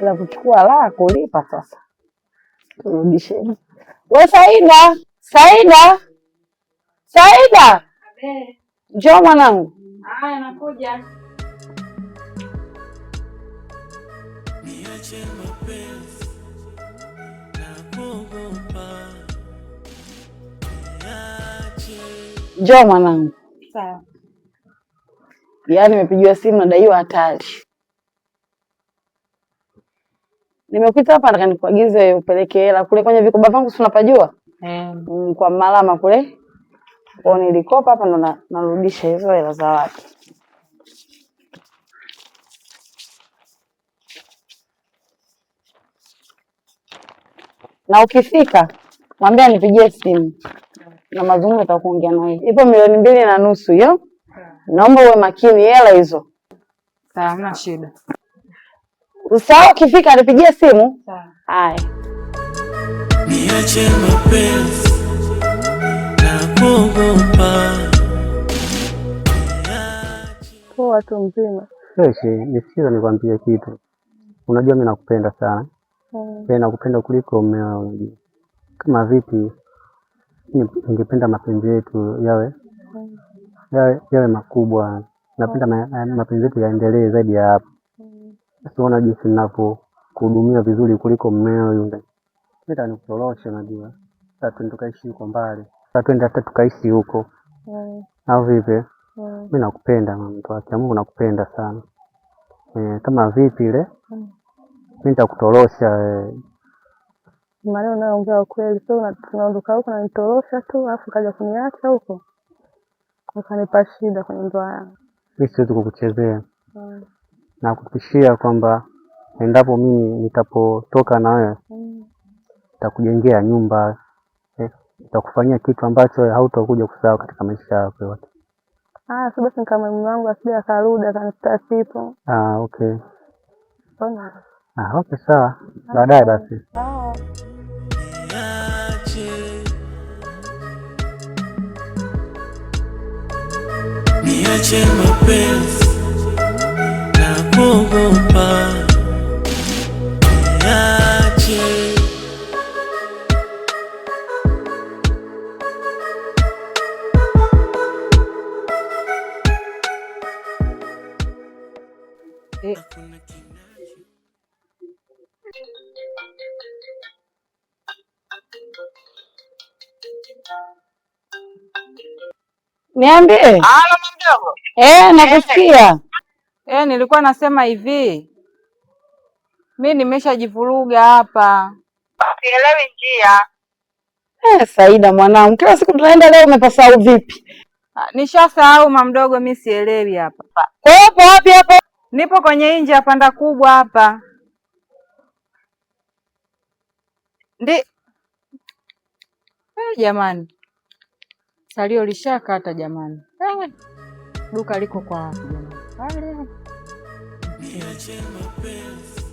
la kuchukua la kulipa sasa. Turudisheni. Wewe Saida, Saida. Saida. Njoo mwanangu. Haya nakuja. Niache mapenzi na kuogopa. Njoo mwanangu. Sawa. Yaani nimepigiwa simu nadaiwa hatari. Nimekuita hapa nataka nikuagize upeleke hela kule kwenye vikoba vangu si unapajua? Kwa Malama kule. Kwa nilikopa hapa ndo narudisha hizo hela za watu. Na ukifika mwambie nipigie simu. Na mazungumzo nitakuongea naye. Ipo 2.5 milioni hiyo. Naomba uwe makini hela hizo. Sawa, hamna shida. Usahau ukifika nipigie simu. Sawa. Haya. Niache mapenzi na kuogopa. Poa tu mzima. Fresh, nisikiza nikwambie kitu. Unajua mimi nakupenda sana. Nakupenda kuliko mmeo unajua. Kama vipi ningependa mapenzi yetu yawe makubwa. Napenda mapenzi yetu yaendelee zaidi ya hapo. Unaona jinsi ninavyokuhudumia vizuri kuliko mmeo yule. Nenda nikutoroshe unajua. Sasa tukaishi huko mbali. Sasa twende hata tukaishi huko. Au vipi? Mimi nakupenda mtu wake. Mungu nakupenda sana. Kama vipi ile? Mimi nitakutorosha Maana unaongea kweli sio tunaondoka huko na nitorosha tu alafu kaja kuniacha huko. Ukanipa shida kwenye ndoa yangu. Mimi siwezi kukuchezea. Na kukutishia kwamba endapo mimi nitapotoka na wewe nitakujengea nyumba, nitakufanyia kitu ambacho hautakuja kusahau katika maisha yako yote. Sasa basi kama mume wangu asije akarudi akanikuta sipo. Okay. Mbona? Okay sawa. Baadaye basi. Niache mapenzi na kuogopa. Niache. Niambie. Halo mdogo. Nakusikia. Nilikuwa nasema hivi. Mimi nimeshajivuruga hapa. Sielewi njia. Saida mwanangu, kila siku tunaenda leo umepasahau vipi? Nishasahau mdogo mimi sielewi hapa. Kwa hiyo wapi hapa? Nipo kwenye nje ya panda kubwa hapa. Jamani. Salio lishakata jamani. Duka liko kwa wapi jamani? Pale. Niache mapenzi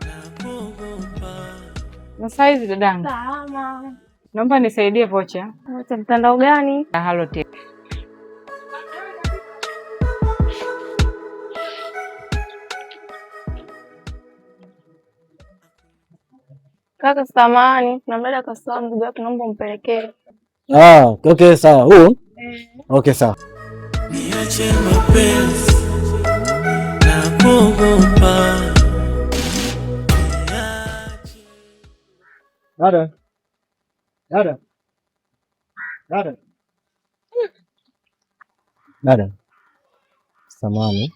na kuogopa. Msaizi dadangu. Salama. Naomba nisaidie vocha. Wote mtandao gani? Na Halotel. Kaka samani, na mbele akasema mzigo wako naomba umpelekee. Okay sawa. Huu? Okay sawa. Niache mapenzi na kuogopa. Dada. Samani.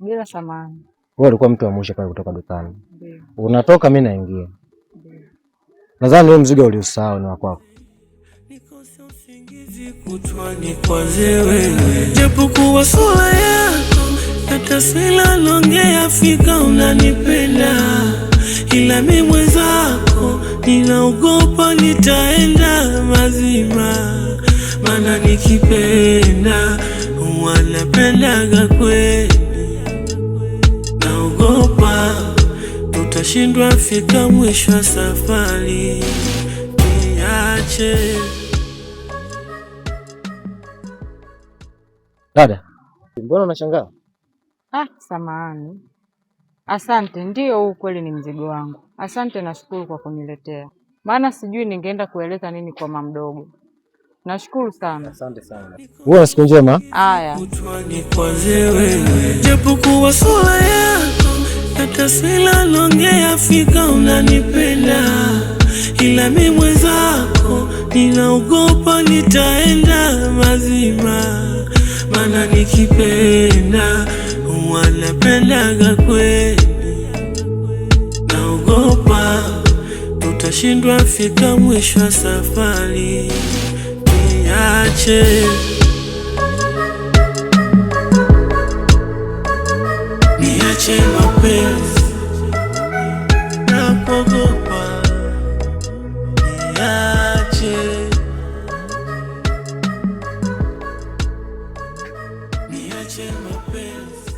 Bila samani. Wewe ulikuwa mtu wa mwisho pale kutoka dukani. Ndio. Unatoka mimi naingia. Ndio. Nadhani wewe mzigo uliusahau ni wako. Nikose usingizi kutwani kwa wewe. Japokuwa sura yako na taswira naongea fika unanipenda. Ila mimi mwenzako ninaogopa nitaenda mazima. Maana nikipenda wanapendaga kweli. Naogopa tutashindwa fika mwisho wa safari. Niache. Dada, mbona unashangaa? Samahani. Asante, ndio huu kweli ni mzigo wangu. Asante, nashukuru kwa kuniletea, maana sijui ningeenda kueleza nini kwa mama mdogo. Nashukuru sana. Asante sana. Uwe siku njema. Haya. Japokuwa sura yako na taswira naongea fika unanipenda, ila mimi mwenzako ninaogopa nitaenda mazima, maana nikipenda wanapendaga kweli, naogopa tutashindwa fika mwisho wa safari. Niache mapenzi napogopa, niache mapenzi.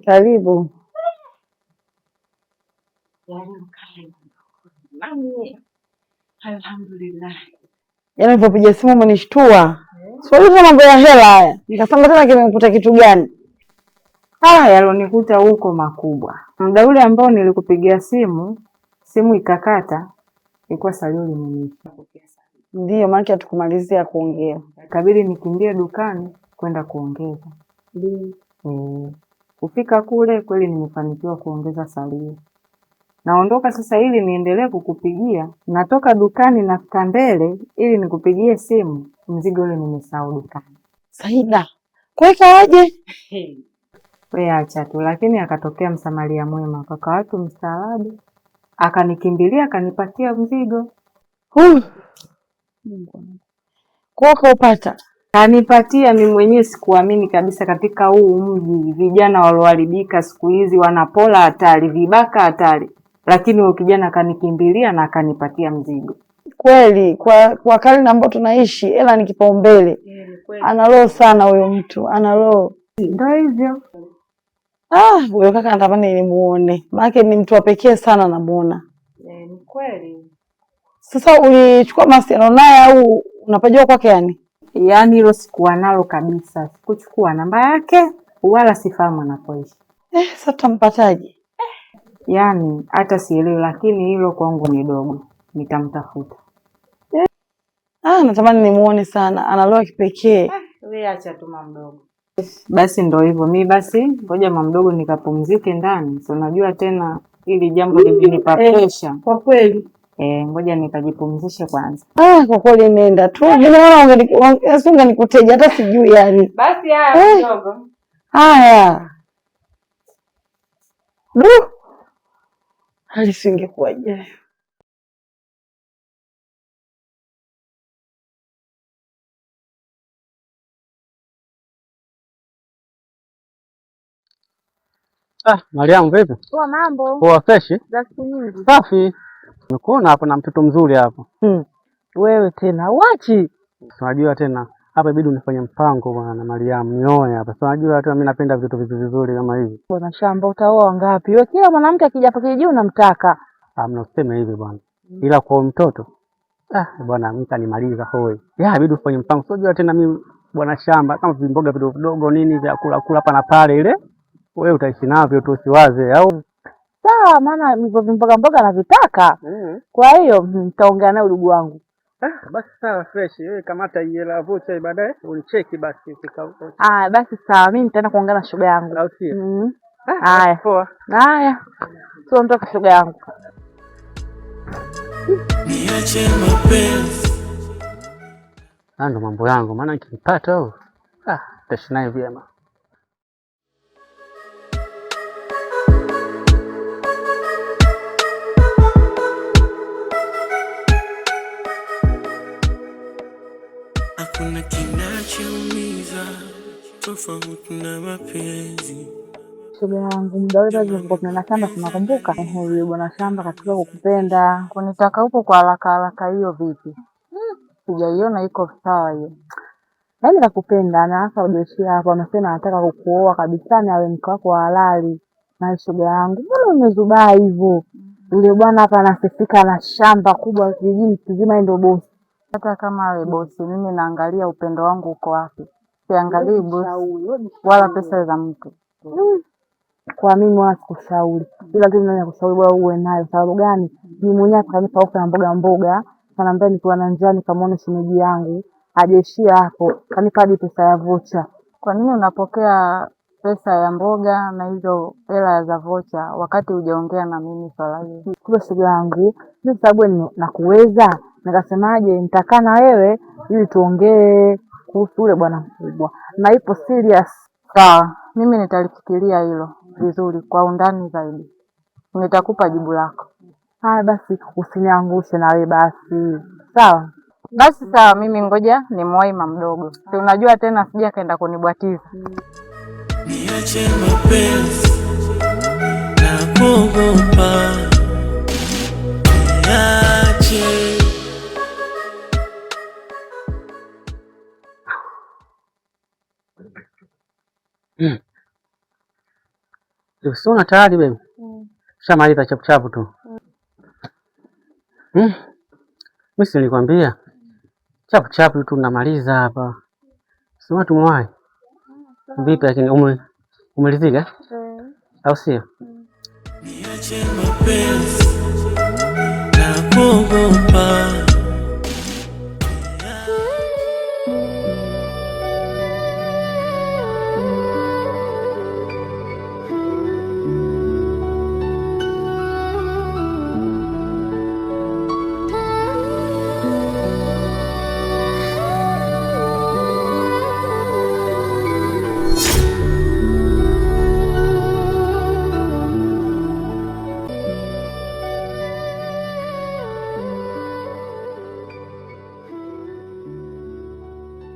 Karibu. Alhamdulillah. Yaani nilipopiga simu umenishtua. Swali za mambo ya hela haya. Nikasema tena kimekuta kitu gani? Yalonikuta huko makubwa. Muda ule ambao nilikupigia simu ikakata, ilikuwa salio limeniita. Ndio maana hatukumalizia kuongea. Ikabidi nikimbie dukani kwenda kuongeza. Kufika kule kweli nimefanikiwa kuongeza salio. Naondoka sasa ili niendelee kukupigia. Natoka dukani nafika mbele ili nikupigie simu, mzigo ule nimesahau dukani. Saida, kuweka aje? Wewe acha tu, lakini akatokea msamaria mwema, kaka watu mstaarabu, akanikimbilia akanipatia mzigo. Kwa upata. Kanipatia, mimi mwenyewe sikuamini kabisa katika huu mji vijana walioharibika siku hizi wanapola hatari, vibaka hatari. Lakini huyo kijana akanikimbilia na akanipatia mzigo. Kweli, kwa karne ambayo tunaishi, hela ni kipaumbele. Ana roho sana huyo mtu, ana roho. Ndio hivyo. Huyo kaka natamani nimuone. Maana ni mtu wa pekee sana namuona. Ni kweli. Sasa ulichukua mawasiliano naye au unapajua kwake yani? Yaani hilo sikuwa nalo kabisa. Sikuchukua namba yake wala sifahamu anapoishi. Sasa tutampataje? Yaani hata sielewi, lakini hilo kwangu ni dogo. Nitamtafuta. Natamani nimuone sana. Ana roho kipekee. Wewe acha tu mama mdogo. Basi ndio hivyo. Mimi basi ngoja mama mdogo nikapumzike ndani. Si unajua tena ili jambo limenipa pressure. Kwa kweli. Ngoja nikajipumzishe kwanza. Kwa kweli nenda tu. Mimi naona ungenikuteja hata sijui yani. Basi haya kidogo. Haya. Hali singekuwaje. Mariamu vipi? Poa, mambo. Poa, fresh? Za siku nyingi. Safi. Nimekuona hapo na mtoto mzuri hapo. Wewe tena wachi. Unajua tena hapa ibidi unifanye mpango bwana Mariamu, nioe hapa. Unajua hata mimi napenda vitu vizuri kama hivi. Bwana Shamba, utaoa ngapi? Wewe kila mwanamke akija hapa kijiji unamtaka. Mnasema hivi bwana. Ila kwa mtoto bwana mimi kanimaliza hoi. Ibidi ufanye mpango. Unajua tena mimi Bwana Shamba kama vimboga vidogo nini vya kula hapa na pale ile. Wewe utaishi navyo tu usiwaze au sawa, maana hivyo mboga navitaka. Kwa hiyo nitaongea naye ndugu wangu. Basi sawa, fresh. Wewe kamata hela vocha baadaye unicheki basi ukika. Basi sawa, mimi nitaenda kuongea na shoga yangu. Au sio? Haya. Poa. Haya. Sio ndoka shoga yangu. Niache mapenzi. Ndo mambo yangu, maana nikipata au taishi naye vyema. Hakuna kinachoumiza tofauti na mapenzi. Shoga yangu, muda ule tulikuwa tunaenda shamba, tunakumbuka? Huyo Bwana Shamba katika kukupenda. Kunitaka huko kwa haraka hiyo vipi? Sijaiona iko sawa hiyo. Yaani nakupenda na hasa udoshia hapo, amesema anataka kukuoa kabisa na awe mke wako wa halali. Na shoga yangu, mbona umezubaa hivyo? Yule bwana hapa anasifika na shamba kubwa kijijini kizima, ndio bosi. Hata kama awe bosi, mimi naangalia upendo wangu uko wapi. Siangalii bosi wala pesa za mtu. Kwa mimi wala sikushauri, ila tu nani kushauri bora uwe nayo. Sababu gani? Mimi mwenyewe akanipa ofa ya mboga, kaniambia nikiwa na njaa nikamwone shemeji yangu, hajaishia hapo, kanipa hadi pesa ya vocha. Kwa nini unapokea pesa ya mboga na hizo hela za vocha wakati hujaongea na mimi swala hili? Kwa sababu yangu mimi, sababu nakuweza, nikasemaje nitakaa na wewe ili tuongee kuhusu yule bwana mkubwa, na ipo serious. Sawa, mimi nitalifikiria hilo vizuri kwa undani zaidi, nitakupa jibu lako. Haya basi, usiniangushe na wewe basi. Sawa basi, sawa. Mimi ngoja nimwahi mama mdogo, si unajua tena sija kaenda kunibwatiza. Niache mapenzi na kuogopa, niache. Usiona tayari baby? Shamaliza chapu tu. Mimi si nilikwambia chapu tu namaliza hapa. Sema tumwahi. Vipi lakini umelizika? Au sio? Niache mapenzi na kuogopa,